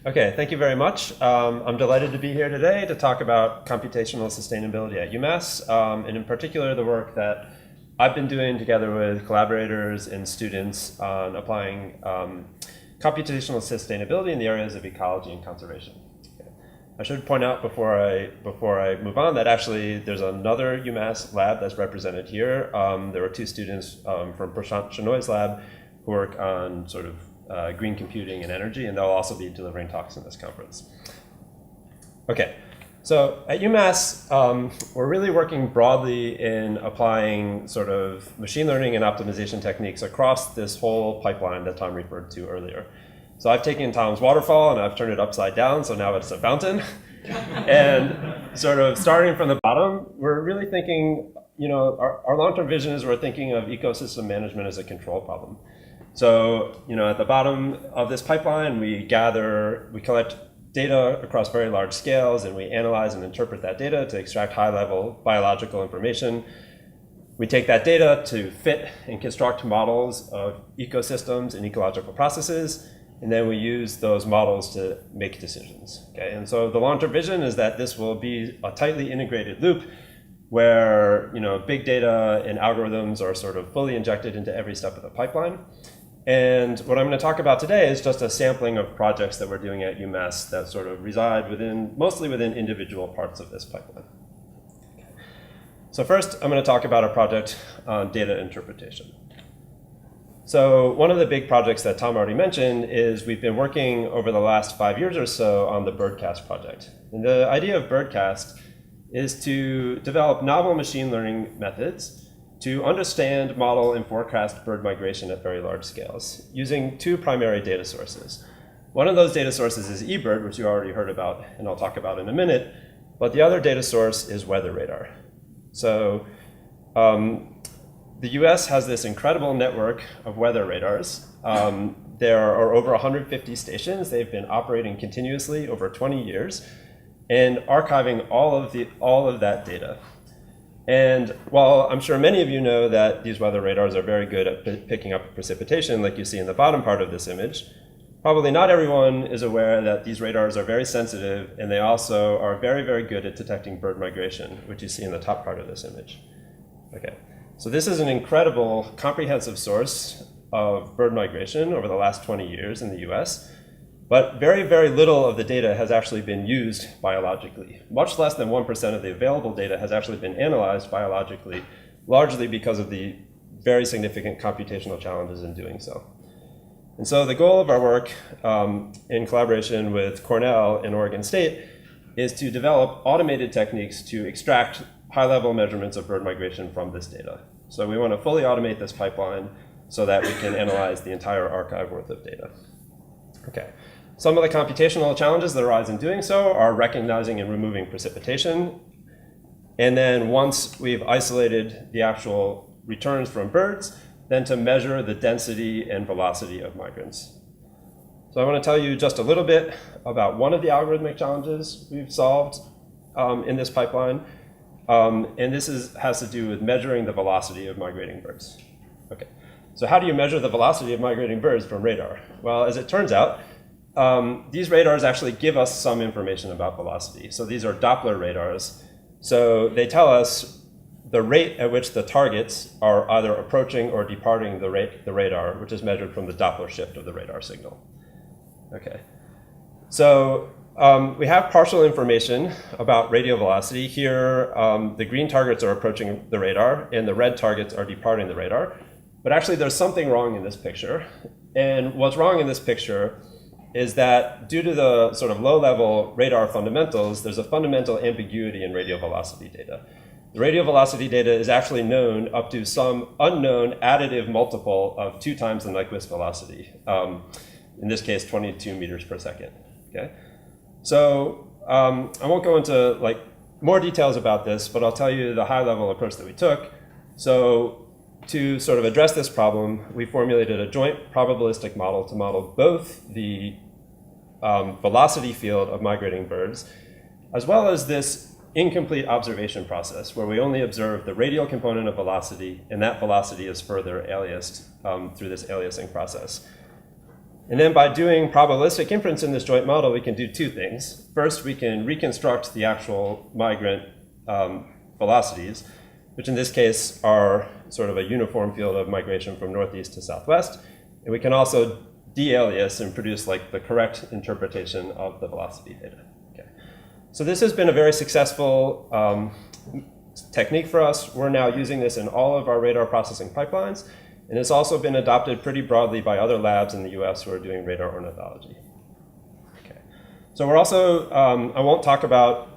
Okay, thank you very much. I'm delighted to be here today to talk about computational sustainability at UMass, and in particular the work that I've been doing together with collaborators and students on applying computational sustainability in the areas of ecology and conservation. Okay. I should point out before I move on that actually there's another UMass lab that's represented here. There were two students from Prashant Shenoy's lab who work on sort of green computing and energy, and they'll also be delivering talks in this conference. Okay, so at UMass, we're really working broadly in applying sort of machine learning and optimization techniques across this whole pipeline that Tom referred to earlier. So I've taken Tom's waterfall and I've turned it upside down, so now it's a fountain. And sort of starting from the bottom, we're really thinking, our long-term vision is we're thinking of ecosystem management as a control problem. So, at the bottom of this pipeline, we collect data across very large scales, and we analyze and interpret that data to extract high-level biological information. We take that data to fit and construct models of ecosystems and ecological processes, and then we use those models to make decisions. Okay? And so the long-term vision is that this will be a tightly integrated loop where big data and algorithms are sort of fully injected into every step of the pipeline. And what I'm going to talk about today is just a sampling of projects that we're doing at UMass that sort of reside mostly within individual parts of this pipeline. Okay. So first, I'm going to talk about a project on data interpretation. So one of the big projects that Tom already mentioned is we've been working over the last 5 years or so on the BirdCast project. And the idea of BirdCast is to develop novel machine learning methods to understand, model, and forecast bird migration at very large scales using two primary data sources. One of those data sources is eBird, which you already heard about, and I'll talk about in a minute, but the other data source is weather radar. So the US has this incredible network of weather radars. There are over 150 stations. They've been operating continuously over 20 years and archiving all of that data. And while I'm sure many of you know that these weather radars are very good at picking up precipitation, like you see in the bottom part of this image, probably not everyone is aware that these radars are very sensitive, and they also are very, very good at detecting bird migration, which you see in the top part of this image. Okay, so this is an incredible comprehensive source of bird migration over the last 20 years in the US. But very, very little of the data has actually been used biologically. Much less than 1% of the available data has actually been analyzed biologically, largely because of the very significant computational challenges in doing so. And so the goal of our work in collaboration with Cornell and Oregon State is to develop automated techniques to extract high-level measurements of bird migration from this data. So we want to fully automate this pipeline so that we can analyze the entire archive worth of data. Okay. Some of the computational challenges that arise in doing so are recognizing and removing precipitation. And then once we've isolated the actual returns from birds, then to measure the density and velocity of migrants. So I want to tell you just a little bit about one of the algorithmic challenges we've solved in this pipeline. And this has to do with measuring the velocity of migrating birds. Okay. So how do you measure the velocity of migrating birds from radar? Well, as it turns out, these radars actually give us some information about velocity. So these are Doppler radars. So they tell us the rate at which the targets are either approaching or departing the radar, which is measured from the Doppler shift of the radar signal. Okay. So we have partial information about radial velocity. Here, the green targets are approaching the radar, and the red targets are departing the radar. But actually, there's something wrong in this picture. And what's wrong in this picture is that due to the sort of low-level radar fundamentals, there's a fundamental ambiguity in radial velocity data. The radial velocity data is actually known up to some unknown additive multiple of 2 times the Nyquist velocity, in this case, 22 meters per second. Okay? So I won't go into more details about this, but I'll tell you the high-level approach that we took. So to sort of address this problem, we formulated a joint probabilistic model to model both the velocity field of migrating birds, as well as this incomplete observation process, where we only observe the radial component of velocity, and that velocity is further aliased through this aliasing process. And then by doing probabilistic inference in this joint model, we can do two things. First, we can reconstruct the actual migrant velocities, which in this case are sort of a uniform field of migration from northeast to southwest. And we can also de-alias and produce like the correct interpretation of the velocity data. Okay. So this has been a very successful technique for us. We're now using this in all of our radar processing pipelines, and it's also been adopted pretty broadly by other labs in the US who are doing radar ornithology. Okay. So we're also, I won't talk about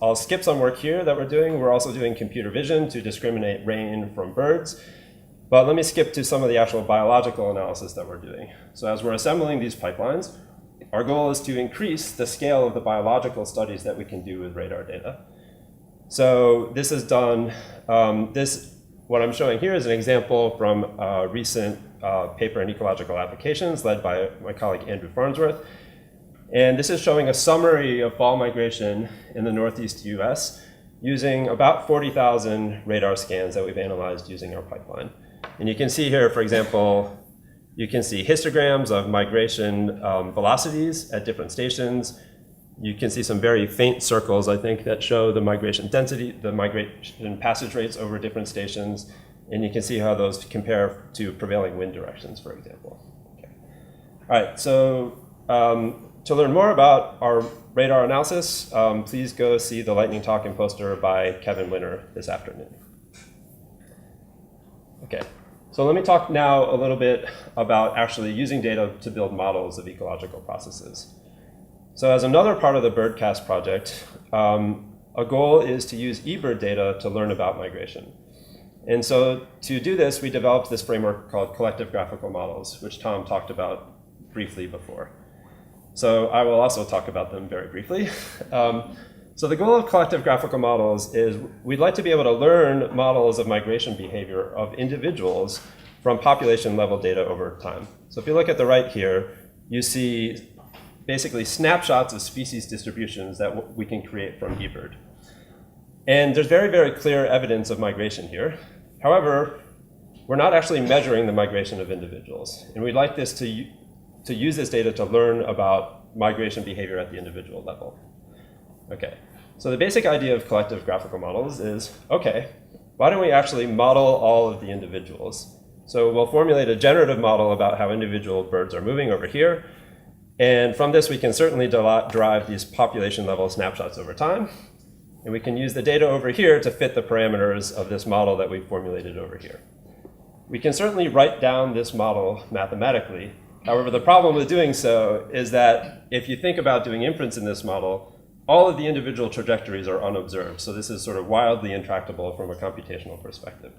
I'll skip some work here that we're doing. We're also doing computer vision to discriminate rain from birds. But let me skip to some of the actual biological analysis that we're doing. So as we're assembling these pipelines, our goal is to increase the scale of the biological studies that we can do with radar data. So this is done, what I'm showing here is an example from a recent paper in ecological applications led by my colleague Andrew Farnsworth. And this is showing a summary of fall migration in the Northeast US using about 40,000 radar scans that we've analyzed using our pipeline. And you can see here, for example, you can see histograms of migration velocities at different stations. You can see some very faint circles, I think, that show the migration density, the migration passage rates over different stations. And you can see how those compare to prevailing wind directions, for example. Okay. All right, so to learn more about our radar analysis, please go see the lightning talk and poster by Kevin Winter this afternoon. Okay, so let me talk now a little bit about actually using data to build models of ecological processes. So as another part of the BirdCast project, a goal is to use eBird data to learn about migration. And so to do this, we developed this framework called collective graphical models, which Tom talked about briefly before. So I will also talk about them very briefly. So the goal of collective graphical models is we'd like to be able to learn models of migration behavior of individuals from population level data over time. So if you look at the right here, you see basically snapshots of species distributions that we can create from eBird. And there's very, very clear evidence of migration here. However, we're not actually measuring the migration of individuals. And we'd like this to use this data to learn about migration behavior at the individual level. Okay, so the basic idea of collective graphical models is, okay, why don't we actually model all of the individuals? So we'll formulate a generative model about how individual birds are moving over here. And from this, we can certainly derive these population level snapshots over time. And we can use the data over here to fit the parameters of this model that we've formulated over here. We can certainly write down this model mathematically. However, the problem with doing so is that if you think about doing inference in this model, all of the individual trajectories are unobserved. So this is sort of wildly intractable from a computational perspective.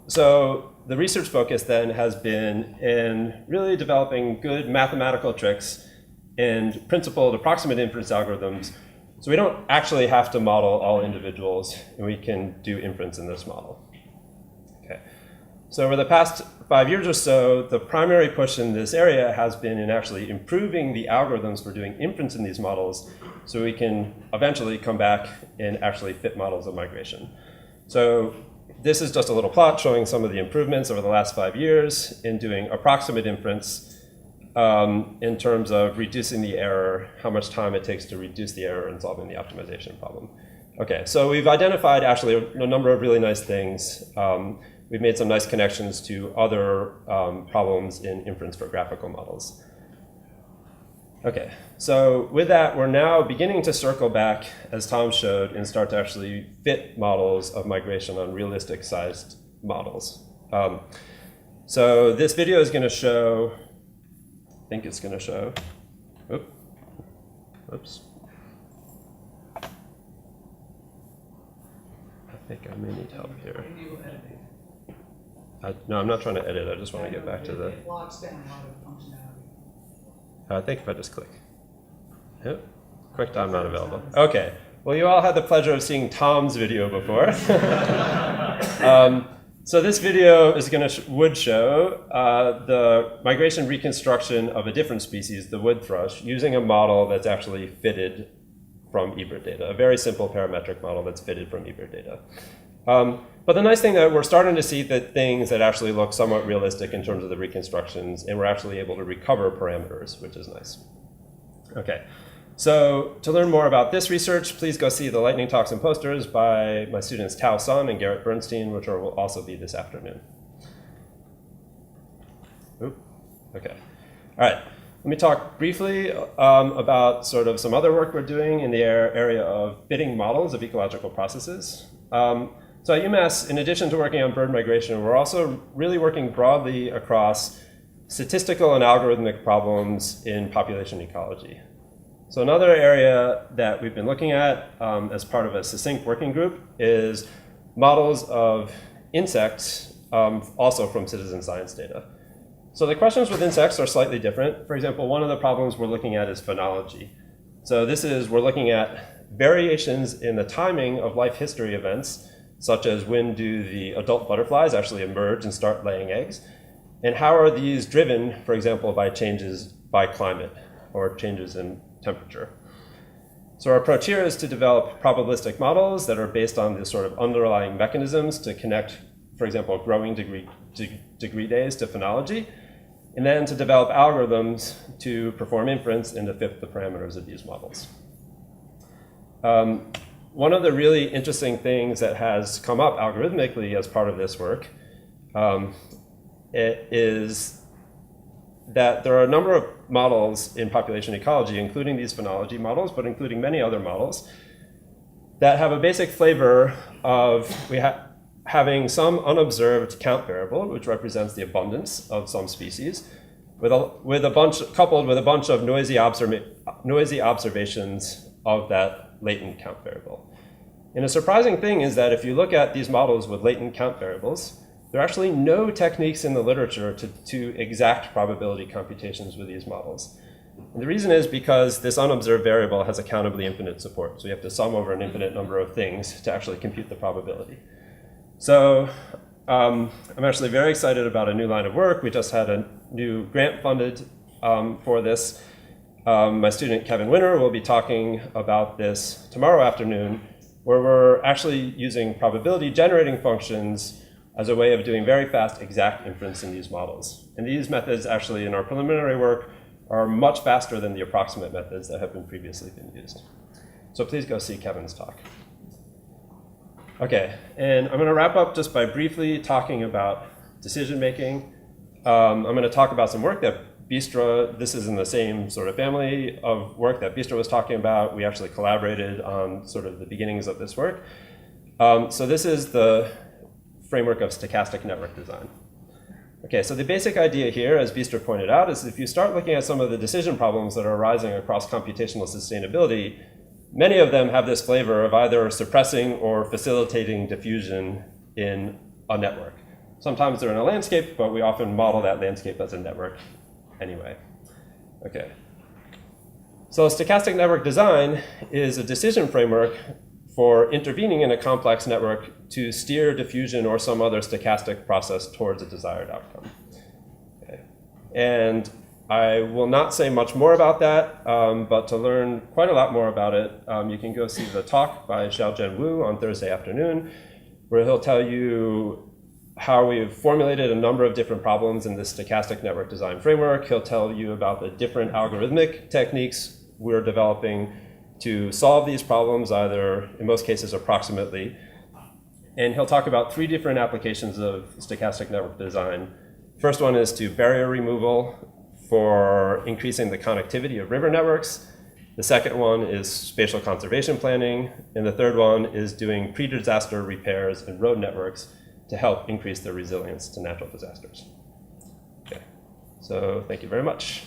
So the research focus then has been in really developing good mathematical tricks and principled approximate inference algorithms. So we don't actually have to model all individuals, and we can do inference in this model. Okay. So over the past 5 years or so, the primary push in this area has been in actually improving the algorithms for doing inference in these models so we can eventually come back and actually fit models of migration. So this is just a little plot showing some of the improvements over the last 5 years in doing approximate inference in terms of reducing the error, how much time it takes to reduce the error in solving the optimization problem. Okay, so we've identified actually a number of really nice things. We've made some nice connections to other problems in inference for graphical models. Okay, so with that, we're now beginning to circle back, as Tom showed, and start to actually fit models of migration on realistic sized models. So this video is going to show, I think it's going to show, oops. I think I may need help here. No, I'm not trying to edit. I just want to get back to the. It locks down a lot of functionality. I think if I just click. Yep. Quick time not available. Okay. Well, you all had the pleasure of seeing Tom's video before. So this video is would show the migration reconstruction of a different species, the wood thrush, using a model that's actually fitted from eBird data, a very simple parametric model that's fitted from eBird data. But the nice thing that we're starting to see that things that actually look somewhat realistic in terms of the reconstructions, and we're actually able to recover parameters, which is nice. Okay, so to learn more about this research, please go see the lightning talks and posters by my students Tao Sun and Garrett Bernstein, which will also be this afternoon. Oop. Okay, all right. Let me talk briefly about sort of some other work we're doing in the area of bidding models of ecological processes. So at UMass, in addition to working on bird migration, we're also really working broadly across statistical and algorithmic problems in population ecology. So another area that we've been looking at as part of a succinct working group is models of insects, also from citizen science data. So the questions with insects are slightly different. For example, one of the problems we're looking at is phenology. So we're looking at variations in the timing of life history events, such as when do the adult butterflies actually emerge and start laying eggs, and how are these driven, for example, by changes by climate or changes in temperature. So our approach here is to develop probabilistic models that are based on the sort of underlying mechanisms to connect, for example, growing degree days to phenology, and then to develop algorithms to perform inference and to fit the parameters of these models. One of the really interesting things that has come up algorithmically as part of this work is that there are a number of models in population ecology, including these phenology models, but including many other models, that have a basic flavor of having some unobserved count variable, which represents the abundance of some species, coupled with a bunch of noisy observations of that latent count variable. And a surprising thing is that if you look at these models with latent count variables, there are actually no techniques in the literature to exact probability computations with these models. And the reason is because this unobserved variable has accountably infinite support. So you have to sum over an infinite number of things to actually compute the probability. So I'm actually very excited about a new line of work. We just had a new grant funded for this. My student Kevin Winter will be talking about this tomorrow afternoon, where we're actually using probability generating functions as a way of doing very fast exact inference in these models. And these methods actually in our preliminary work are much faster than the approximate methods that have been previously used. So please go see Kevin's talk. Okay, and I'm going to wrap up just by briefly talking about decision making. I'm going to talk about some work that Bistra, this is in the same sort of family of work that Bistra was talking about. We actually collaborated on sort of the beginnings of this work. So this is the framework of stochastic network design. Okay, so the basic idea here, as Bistra pointed out, is if you start looking at some of the decision problems that are arising across computational sustainability, many of them have this flavor of either suppressing or facilitating diffusion in a network. Sometimes they're in a landscape, but we often model that landscape as a network anyway. Okay. So stochastic network design is a decision framework for intervening in a complex network to steer diffusion or some other stochastic process towards a desired outcome. Okay. And I will not say much more about that, but to learn quite a lot more about it, you can go see the talk by Xiaozhen Wu on Thursday afternoon, where he'll tell you how we've formulated a number of different problems in this stochastic network design framework. He'll tell you about the different algorithmic techniques we're developing to solve these problems, either, in most cases, approximately. And he'll talk about 3 different applications of stochastic network design. First one is to barrier removal for increasing the connectivity of river networks. The second one is spatial conservation planning. And the third one is doing pre-disaster repairs in road networks to help increase their resilience to natural disasters. Okay, so thank you very much.